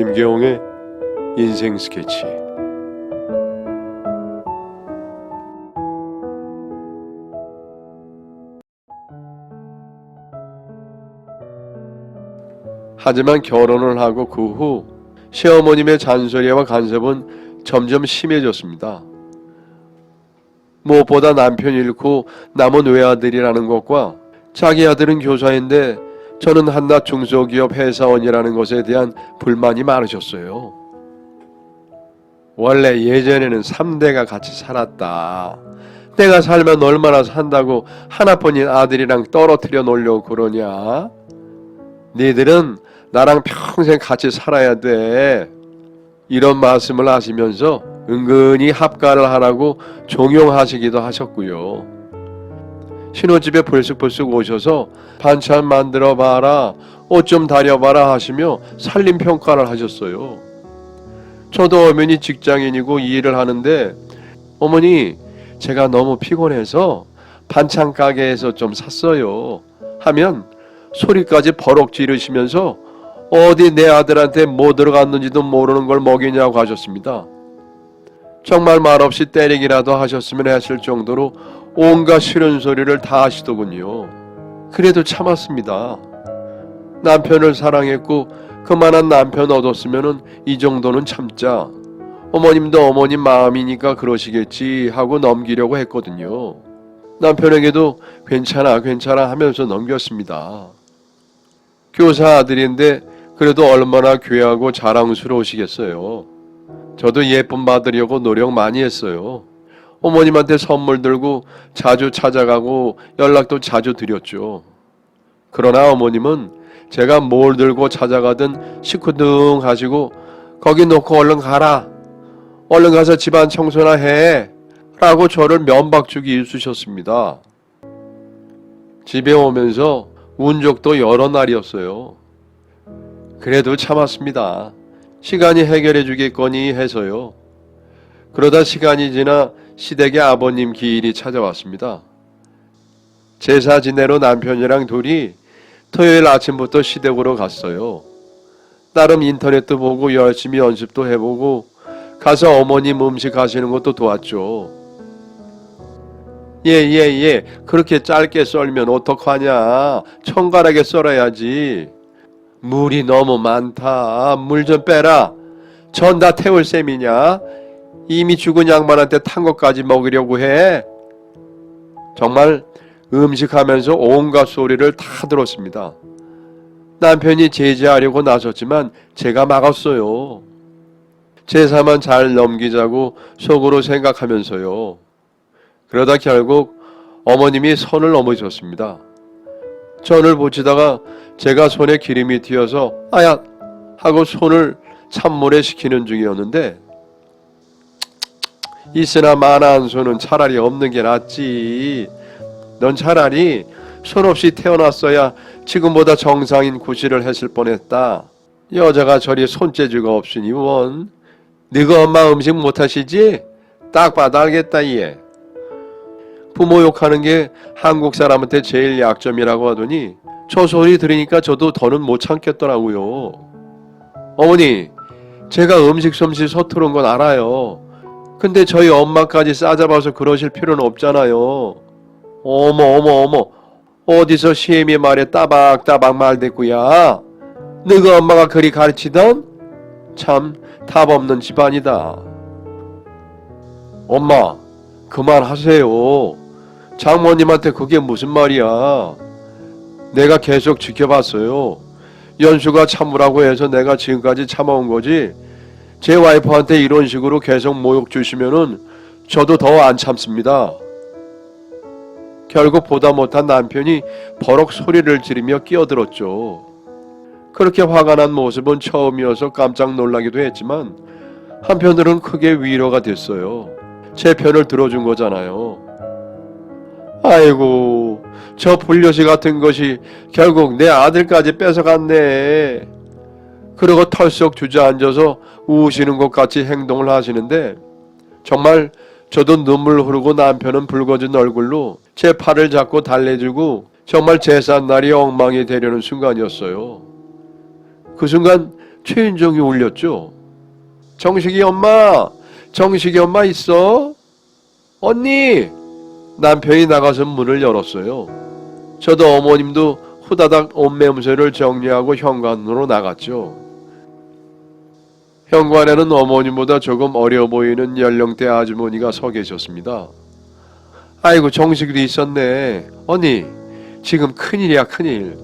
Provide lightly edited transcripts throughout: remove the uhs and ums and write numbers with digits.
김계홍의 인생 스케치. 하지만 결혼을 하고 그 후 시어머님의 잔소리와 간섭은 점점 심해졌습니다. 무엇보다 남편 잃고 남은 외아들이라는 것과 자기 아들은 교사인데 저는 한낱 중소기업 회사원이라는 것에 대한 불만이 많으셨어요. 원래 예전에는 3대가 같이 살았다. 내가 살면 얼마나 산다고 하나뿐인 아들이랑 떨어뜨려 놓으려고 그러냐? 니들은 나랑 평생 같이 살아야 돼. 이런 말씀을 하시면서 은근히 합가를 하라고 종용하시기도 하셨고요. 신혼집에 불쑥불쑥 오셔서 반찬 만들어 봐라, 옷 좀 다려봐라 하시며 살림평가를 하셨어요. 저도 엄연히 직장인이고 이 일을 하는데 어머니 제가 너무 피곤해서 반찬 가게에서 좀 샀어요 하면 소리까지 버럭 지르시면서 어디 내 아들한테 뭐 들어갔는지도 모르는 걸 먹이냐고 하셨습니다. 정말 말없이 때리기라도 하셨으면 했을 정도로 온갖 싫은 소리를 다 하시더군요. 그래도 참았습니다. 남편을 사랑했고 그만한 남편 얻었으면 이 정도는 참자. 어머님도 어머님 마음이니까 그러시겠지 하고 넘기려고 했거든요. 남편에게도 괜찮아 하면서 넘겼습니다. 교사 아들인데 그래도 얼마나 귀하고 자랑스러우시겠어요. 저도 예쁨 받으려고 노력 많이 했어요. 어머님한테 선물 들고 자주 찾아가고 연락도 자주 드렸죠. 그러나 어머님은 제가 뭘 들고 찾아가든 시큰둥 하시고 거기 놓고 얼른 가라. 얼른 가서 집안 청소나 해. 라고 저를 면박죽이 일쑤셨습니다. 집에 오면서 운 적도 여러 날이었어요. 그래도 참았습니다. 시간이 해결해 주겠거니 해서요. 그러다 시간이 지나 시댁의 아버님 기일이 찾아왔습니다. 제사 지내러 남편이랑 둘이 토요일 아침부터 시댁으로 갔어요. 나름 인터넷도 보고 열심히 연습도 해보고 가서 어머님 음식 하시는 것도 도왔죠. 예. 그렇게 짧게 썰면 어떡하냐. 청가하게 썰어야지. 물이 너무 많다. 물 좀 빼라. 전 다 태울 셈이냐? 이미 죽은 양반한테 탄 것까지 먹으려고 해. 정말 음식하면서 온갖 소리를 다 들었습니다. 남편이 제지하려고 나섰지만 제가 막았어요. 제사만 잘 넘기자고 속으로 생각하면서요. 그러다 결국 어머님이 선을 넘으셨습니다. 전을 붙이다가 제가 손에 기름이 튀어서 아야 하고 손을 찬물에 식히는 중이었는데 있으나 마나한 손은 차라리 없는 게 낫지. 넌 차라리 손 없이 태어났어야 지금보다 정상인 구실을 했을 뻔했다. 여자가 저리 손재주가 없으니 원. 너가 엄마 음식 못하시지? 딱 봐도 알겠다 얘. 부모 욕하는 게 한국 사람한테 제일 약점이라고 하더니 저 소리 들으니까 저도 더는 못 참겠더라고요. 어머니, 제가 음식 솜씨 서투른 건 알아요. 근데 저희 엄마까지 싸잡아서 그러실 필요는 없잖아요. 어머. 어디서 시애미 말에 따박따박 말대꾸야. 너가 엄마가 그리 가르치던? 참 답 없는 집안이다. 엄마, 그만하세요. 장모님한테 그게 무슨 말이야. 내가 계속 지켜봤어요. 연수가 참으라고 해서 내가 지금까지 참아온 거지. 제 와이프한테 이런 식으로 계속 모욕 주시면은 저도 더 안 참습니다. 결국 보다 못한 남편이 버럭 소리를 지르며 끼어들었죠. 그렇게 화가 난 모습은 처음이어서 깜짝 놀라기도 했지만 한편으로는 크게 위로가 됐어요. 제 편을 들어준 거잖아요. 아이고, 저 불려시 같은 것이 결국 내 아들까지 뺏어갔네. 그러고 털썩 주저앉아서 우시는 것 같이 행동을 하시는데 정말 저도 눈물 흐르고 남편은 붉어진 얼굴로 제 팔을 잡고 달래주고 정말 제삿날이 엉망이 되려는 순간이었어요. 그 순간 최윤정이 울렸죠. 정식이 엄마! 정식이 엄마 있어? 언니! 남편이 나가서 문을 열었어요. 저도 어머님도 후다닥 옷매무새를 정리하고 현관으로 나갔죠. 현관에는 어머님보다 조금 어려 보이는 연령대 아주머니가 서 계셨습니다. 아이고 정식이도 있었네. 언니 지금 큰일이야 큰일.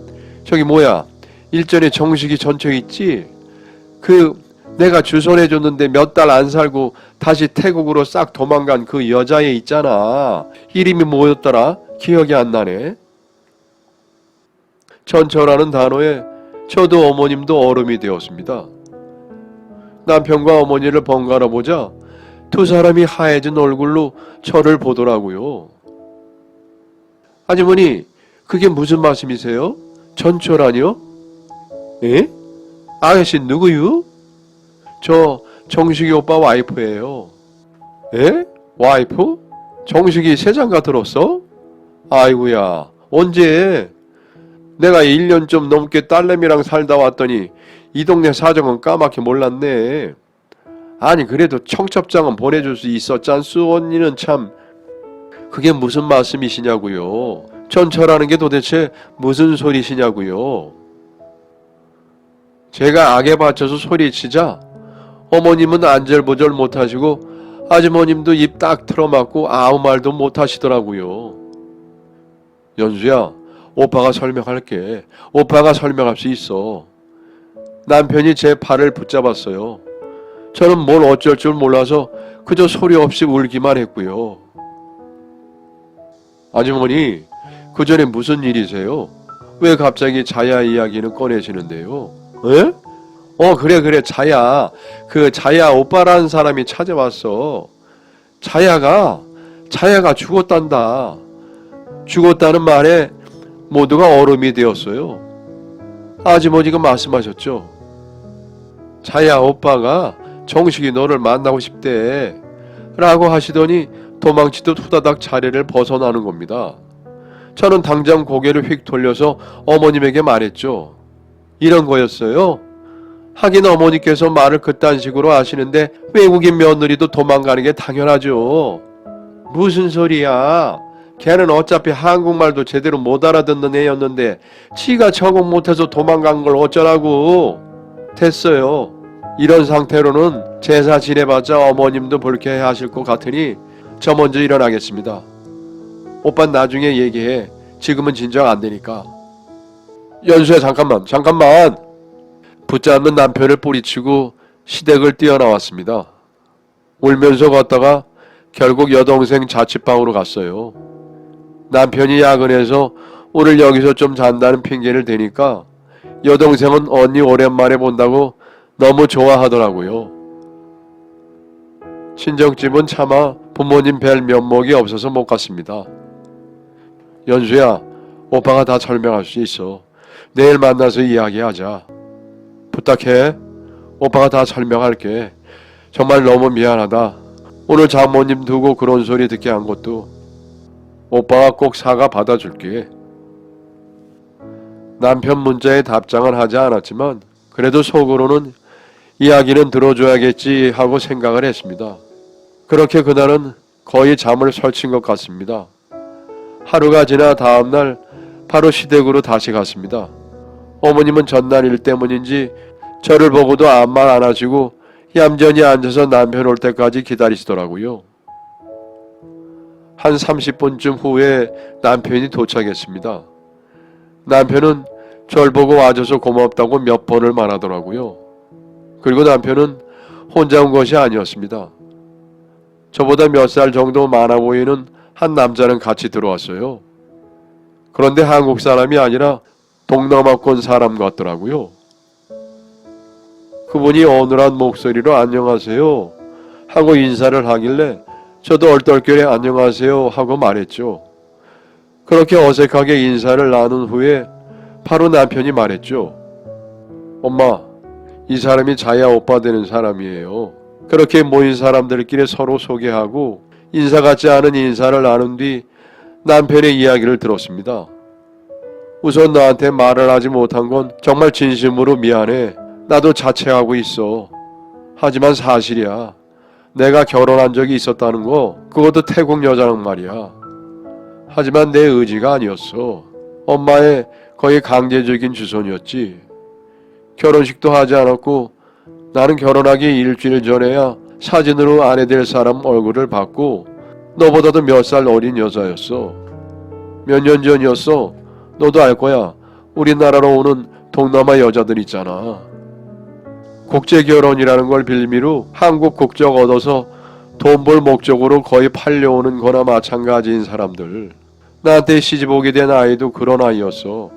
저기 뭐야 일전에 정식이 전처 있지? 내가 주선해줬는데 몇 달 안 살고 다시 태국으로 싹 도망간 그 여자애 있잖아. 이름이 뭐였더라? 기억이 안 나네. 전처라는 단어에 저도 어머님도 얼음이 되었습니다. 남편과 어머니를 번갈아 보자 두 사람이 하얘진 얼굴로 저를 보더라고요. 아주머니, 그게 무슨 말씀이세요? 전처라니요? 에? 아가씨 누구유? 저 정식이 오빠 와이프예요. 에? 와이프? 정식이 세장가 들었어? 아이고야, 언제? 내가 1년 좀 넘게 딸내미랑 살다 왔더니 이 동네 사정은 까맣게 몰랐네. 아니 그래도 청첩장은 보내줄 수 있었잖수. 언니는 참. 그게 무슨 말씀이시냐고요. 전처라는 게 도대체 무슨 소리시냐고요. 제가 악에 받쳐서 소리치자 어머님은 안절부절 못하시고 아주머님도 입 딱 틀어막고 아무 말도 못하시더라고요. 연수야, 오빠가 설명할게. 오빠가 설명할 수 있어. 남편이 제 팔을 붙잡았어요. 저는 뭘 어쩔 줄 몰라서 그저 소리 없이 울기만 했고요. 아주머니, 그 전에 무슨 일이세요? 왜 갑자기 자야 이야기는 꺼내시는데요? 에? 그래 자야. 그 자야 오빠라는 사람이 찾아왔어. 자야가 죽었단다. 죽었다는 말에 모두가 얼음이 되었어요. 아주머니가 말씀하셨죠. 자야 오빠가 정식이 너를 만나고 싶대 라고 하시더니 도망치듯 후다닥 자리를 벗어나는 겁니다. 저는 당장 고개를 휙 돌려서 어머님에게 말했죠. 이런 거였어요? 하긴 어머니께서 말을 그딴 식으로 하시는데 외국인 며느리도 도망가는 게 당연하죠. 무슨 소리야. 걔는 어차피 한국말도 제대로 못 알아듣는 애였는데 지가 적응 못해서 도망간 걸 어쩌라고. 됐어요. 이런 상태로는 제사 지내봤자 어머님도 불쾌해하실 것 같으니 저 먼저 일어나겠습니다. 오빤 나중에 얘기해. 지금은 진정 안 되니까. 연수야 잠깐만. 붙잡는 남편을 뿌리치고 시댁을 뛰어나왔습니다. 울면서 걷다가 결국 여동생 자취방으로 갔어요. 남편이 야근해서 오늘 여기서 좀 잔다는 핑계를 대니까 여동생은 언니 오랜만에 본다고 너무 좋아하더라고요. 친정집은 차마 부모님 뵐 면목이 없어서 못 갔습니다. 연수야, 오빠가 다 설명할 수 있어. 내일 만나서 이야기하자. 부탁해. 오빠가 다 설명할게. 정말 너무 미안하다. 오늘 장모님 두고 그런 소리 듣게 한 것도. 오빠가 꼭 사과 받아줄게. 남편 문자에 답장은 하지 않았지만 그래도 속으로는 이야기는 들어줘야겠지 하고 생각을 했습니다. 그렇게 그날은 거의 잠을 설친 것 같습니다. 하루가 지나 다음날 바로 시댁으로 다시 갔습니다. 어머님은 전날 일 때문인지 저를 보고도 아무 말 안 하시고 얌전히 앉아서 남편 올 때까지 기다리시더라고요. 한 30분쯤 후에 남편이 도착했습니다. 남편은 절 보고 와줘서 고맙다고 몇 번을 말하더라고요. 그리고 남편은 혼자 온 것이 아니었습니다. 저보다 몇 살 정도 많아 보이는 한 남자는 같이 들어왔어요. 그런데 한국 사람이 아니라 동남아권 사람 같더라고요. 그분이 어눌한 목소리로 안녕하세요 하고 인사를 하길래 저도 얼떨결에 안녕하세요 하고 말했죠. 그렇게 어색하게 인사를 나눈 후에 바로 남편이 말했죠. 엄마, 이 사람이 자야 오빠 되는 사람이에요. 그렇게 모인 사람들끼리 서로 소개하고 인사 같지 않은 인사를 나눈 뒤 남편의 이야기를 들었습니다. 우선 나한테 말을 하지 못한 건 정말 진심으로 미안해 나도 자책하고 있어. 하지만 사실이야. 내가 결혼한 적이 있었다는 거, 그것도 태국 여자랑 말이야. 하지만 내 의지가 아니었어. 엄마의 거의 강제적인 주선이었지. 결혼식도 하지 않았고 나는 결혼하기 일주일 전에야 사진으로 아내 될 사람 얼굴을 봤고 너보다도 몇 살 어린 여자였어. 몇 년 전이었어. 너도 알 거야. 우리나라로 오는 동남아 여자들 있잖아. 국제 결혼이라는 걸 빌미로 한국 국적 얻어서 돈 벌 목적으로 거의 팔려오는 거나 마찬가지인 사람들. 나한테 시집 오게 된 아이도 그런 아이였어.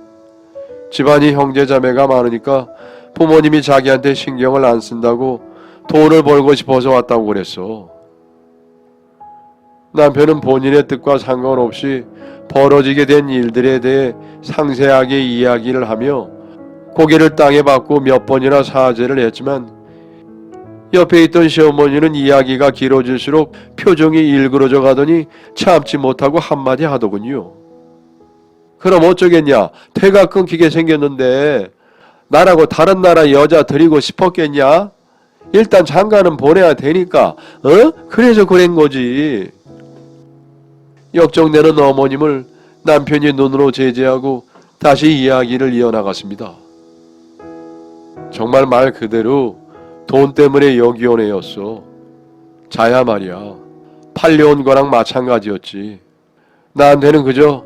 집안이 형제자매가 많으니까 부모님이 자기한테 신경을 안 쓴다고 돈을 벌고 싶어서 왔다고 그랬어. 남편은 본인의 뜻과 상관없이 벌어지게 된 일들에 대해 상세하게 이야기를 하며 고개를 땅에 받고 몇 번이나 사죄를 했지만 옆에 있던 시어머니는 이야기가 길어질수록 표정이 일그러져 가더니 참지 못하고 한마디 하더군요. 그럼 어쩌겠냐? 태가 끊기게 생겼는데 나라고 다른 나라 여자 데리고 싶었겠냐? 일단 장가는 보내야 되니까 그래서 그런 거지. 역정내는 어머님을 남편이 눈으로 제지하고 다시 이야기를 이어나갔습니다. 정말 말 그대로 돈 때문에 여기 온 애였어. 자야 말이야. 팔려온 거랑 마찬가지였지. 나한테는 그저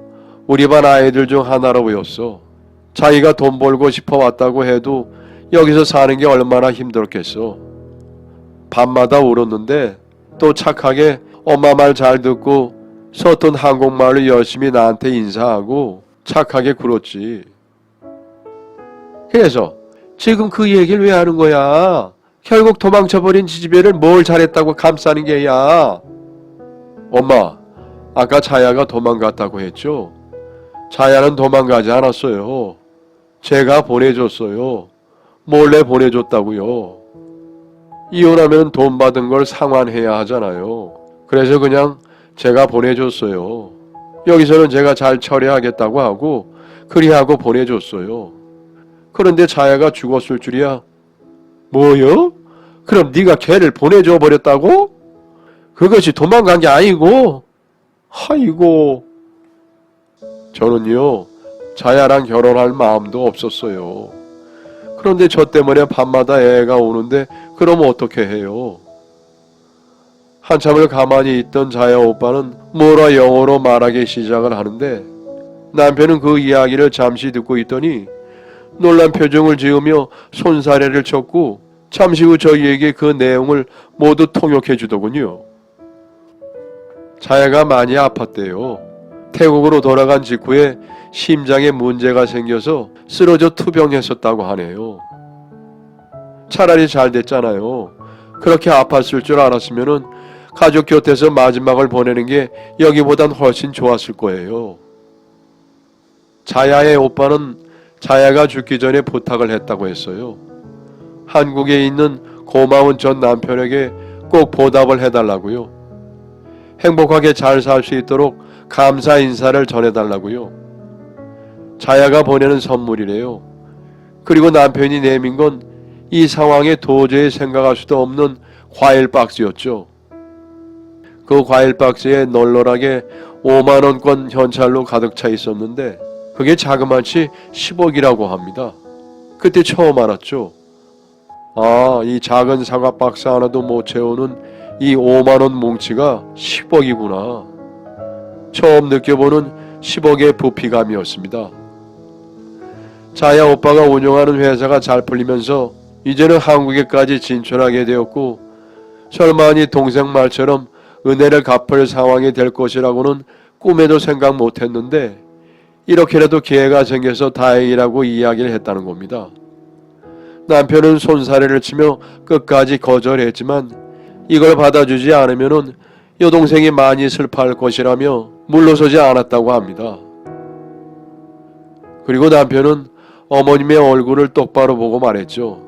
우리 반 아이들 중 하나로 보였어. 자기가 돈 벌고 싶어 왔다고 해도 여기서 사는 게 얼마나 힘들었겠어. 밤마다 울었는데 또 착하게 엄마 말 잘 듣고 서툰 한국말로 열심히 나한테 인사하고 착하게 굴었지. 그래서 지금 그 얘기를 왜 하는 거야? 결국 도망쳐버린 지지배를 뭘 잘했다고 감싸는 게야? 엄마, 아까 자야가 도망갔다고 했죠? 자야는 도망가지 않았어요. 제가 보내줬어요. 몰래 보내줬다고요. 이혼하면 돈 받은 걸 상환해야 하잖아요. 그래서 그냥 제가 보내줬어요. 여기서는 제가 잘 처리하겠다고 하고 그리하고 보내줬어요. 그런데 자야가 죽었을 줄이야. 뭐요? 그럼 네가 걔를 보내줘 버렸다고? 그것이 도망간 게 아니고? 아이고. 저는요, 자야랑 결혼할 마음도 없었어요. 그런데 저 때문에 밤마다 애가 오는데 그럼 어떻게 해요? 한참을 가만히 있던 자야 오빠는 뭐라 영어로 말하기 시작을 하는데 남편은 그 이야기를 잠시 듣고 있더니 놀란 표정을 지으며 손사래를 쳤고 잠시 후 저희에게 그 내용을 모두 통역해 주더군요. 자야가 많이 아팠대요. 태국으로 돌아간 직후에 심장에 문제가 생겨서 쓰러져 투병했었다고 하네요. 차라리 잘 됐잖아요. 그렇게 아팠을 줄 알았으면은 가족 곁에서 마지막을 보내는 게 여기보단 훨씬 좋았을 거예요. 자야의 오빠는 자야가 죽기 전에 부탁을 했다고 했어요. 한국에 있는 고마운 전 남편에게 꼭 보답을 해달라고요. 행복하게 잘 살 수 있도록 감사 인사를 전해달라고요. 자야가 보내는 선물이래요. 그리고 남편이 내민 건 이 상황에 도저히 생각할 수도 없는 과일 박스였죠. 그 과일 박스에 널널하게 5만원권 현찰로 가득 차 있었는데 그게 자그마치 10억이라고 합니다. 그때 처음 알았죠. 아, 이 작은 사과 박스 하나도 못 채우는 이 5만원 뭉치가 10억이구나. 처음 느껴보는 10억의 부피감이었습니다. 자야 오빠가 운영하는 회사가 잘 풀리면서 이제는 한국에까지 진출하게 되었고 설마니 동생 말처럼 은혜를 갚을 상황이 될 것이라고는 꿈에도 생각 못했는데 이렇게라도 기회가 생겨서 다행이라고 이야기를 했다는 겁니다. 남편은 손사래를 치며 끝까지 거절했지만 이걸 받아주지 않으면은 여동생이 많이 슬퍼할 것이라며 물러서지 않았다고 합니다. 그리고 남편은 어머님의 얼굴을 똑바로 보고 말했죠.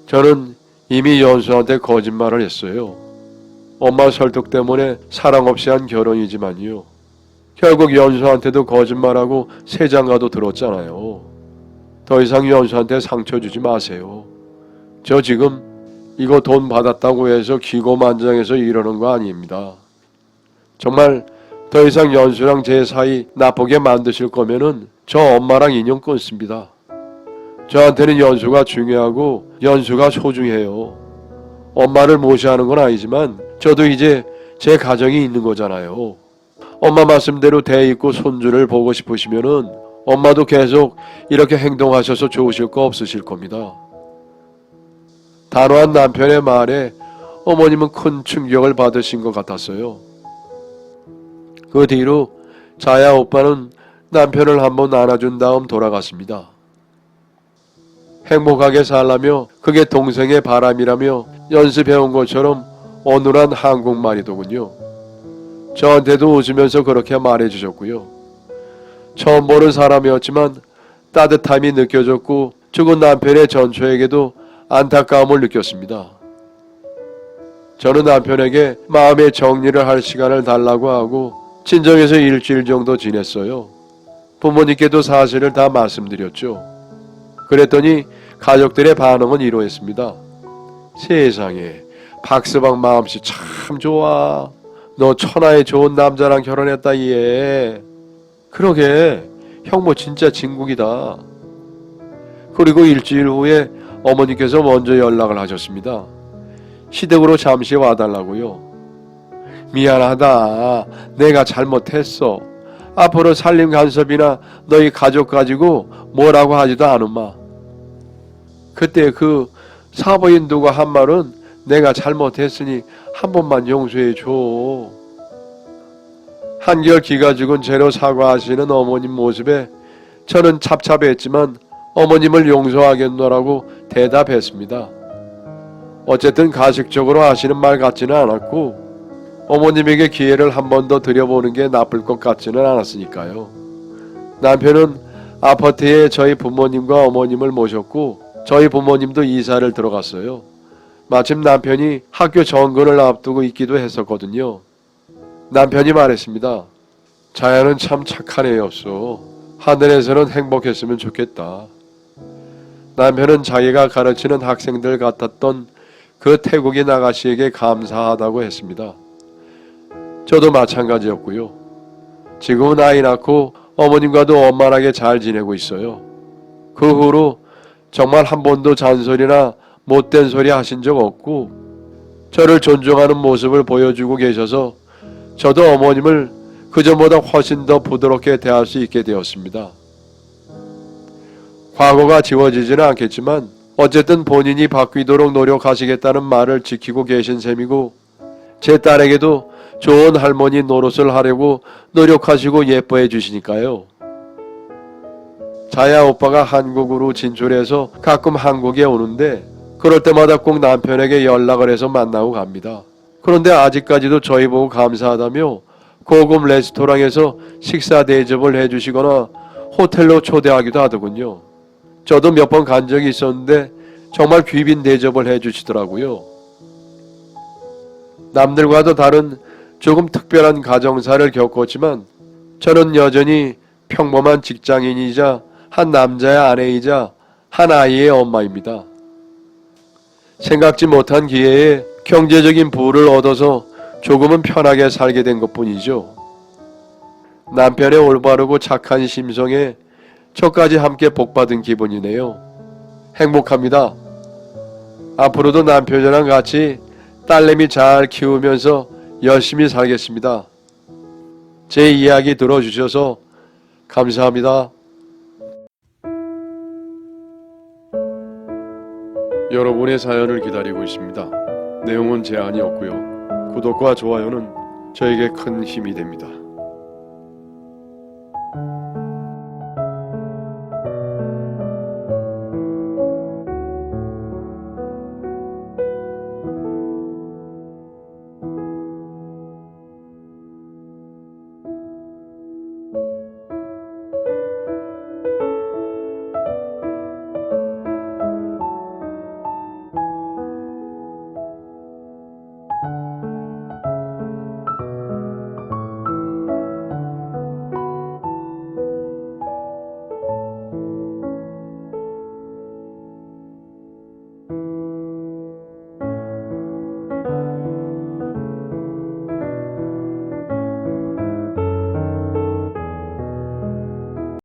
저는 이미 연수한테 거짓말을 했어요. 엄마 설득 때문에 사랑 없이 한 결혼이지만요. 결국 연수한테도 거짓말하고 새장가도 들었잖아요. 더 이상 연수한테 상처 주지 마세요. 저 지금 이거 돈 받았다고 해서 기고만장해서 이러는 거 아닙니다. 정말 더 이상 연수랑 제 사이 나쁘게 만드실 거면은 저 엄마랑 인연 끊습니다. 저한테는 연수가 중요하고 연수가 소중해요. 엄마를 무시하는 건 아니지만 저도 이제 제 가정이 있는 거잖아요. 엄마 말씀대로 대 있고 손주를 보고 싶으시면은 엄마도 계속 이렇게 행동하셔서 좋으실 거 없으실 겁니다. 단호한 남편의 말에 어머님은 큰 충격을 받으신 것 같았어요. 그 뒤로 자야 오빠는 남편을 한번 안아준 다음 돌아갔습니다. 행복하게 살라며 그게 동생의 바람이라며 연습해온 것처럼 어눌한 한국말이더군요. 저한테도 웃으면서 그렇게 말해주셨고요. 처음 보는 사람이었지만 따뜻함이 느껴졌고 죽은 남편의 전처에게도 안타까움을 느꼈습니다. 저는 남편에게 마음의 정리를 할 시간을 달라고 하고 친정에서 일주일 정도 지냈어요. 부모님께도 사실을 다 말씀드렸죠. 그랬더니 가족들의 반응은 이러했습니다. 세상에, 박서방 마음씨 참 좋아. 너 천하의 좋은 남자랑 결혼했다 얘. 그러게, 형부 진짜 진국이다. 그리고 일주일 후에 어머니께서 먼저 연락을 하셨습니다. 시댁으로 잠시 와달라고요. 미안하다. 내가 잘못했어. 앞으로 살림 간섭이나 너희 가족 가지고 뭐라고 하지도 않으마. 그때 그 사부인 누가 한 말은 내가 잘못했으니 한 번만 용서해 줘. 한결 기가 죽은 채로 사과하시는 어머님 모습에 저는 찹찹했지만 어머님을 용서하겠노라고 대답했습니다. 어쨌든 가식적으로 하시는 말 같지는 않았고 어머님에게 기회를 한 번 더 드려보는 게 나쁠 것 같지는 않았으니까요. 남편은 아파트에 저희 부모님과 어머님을 모셨고 저희 부모님도 이사를 들어갔어요. 마침 남편이 학교 정근을 앞두고 있기도 했었거든요. 남편이 말했습니다. 자야는 참 착한 애였어. 하늘에서는 행복했으면 좋겠다. 남편은 자기가 가르치는 학생들 같았던 그 태국인 아가씨에게 감사하다고 했습니다. 저도 마찬가지였고요. 지금은 아이 낳고 어머님과도 원만하게 잘 지내고 있어요. 그 후로 정말 한 번도 잔소리나 못된 소리 하신 적 없고 저를 존중하는 모습을 보여주고 계셔서 저도 어머님을 그전보다 훨씬 더 부드럽게 대할 수 있게 되었습니다. 과거가 지워지지는 않겠지만 어쨌든 본인이 바뀌도록 노력하시겠다는 말을 지키고 계신 셈이고 제 딸에게도 좋은 할머니 노릇을 하려고 노력하시고 예뻐해 주시니까요. 자야 오빠가 한국으로 진출해서 가끔 한국에 오는데 그럴 때마다 꼭 남편에게 연락을 해서 만나고 갑니다. 그런데 아직까지도 저희 보고 감사하다며 고급 레스토랑에서 식사 대접을 해주시거나 호텔로 초대하기도 하더군요. 저도 몇 번 간 적이 있었는데 정말 귀빈 대접을 해주시더라고요. 남들과도 다른 조금 특별한 가정사를 겪었지만 저는 여전히 평범한 직장인이자 한 남자의 아내이자 한 아이의 엄마입니다. 생각지 못한 기회에 경제적인 부를 얻어서 조금은 편하게 살게 된 것뿐이죠. 남편의 올바르고 착한 심성에 저까지 함께 복받은 기분이네요. 행복합니다. 앞으로도 남편이랑 같이 딸내미 잘 키우면서 열심히 살겠습니다. 제 이야기 들어주셔서 감사합니다. 여러분의 사연을 기다리고 있습니다. 내용은 제한이 없고요. 구독과 좋아요는 저에게 큰 힘이 됩니다.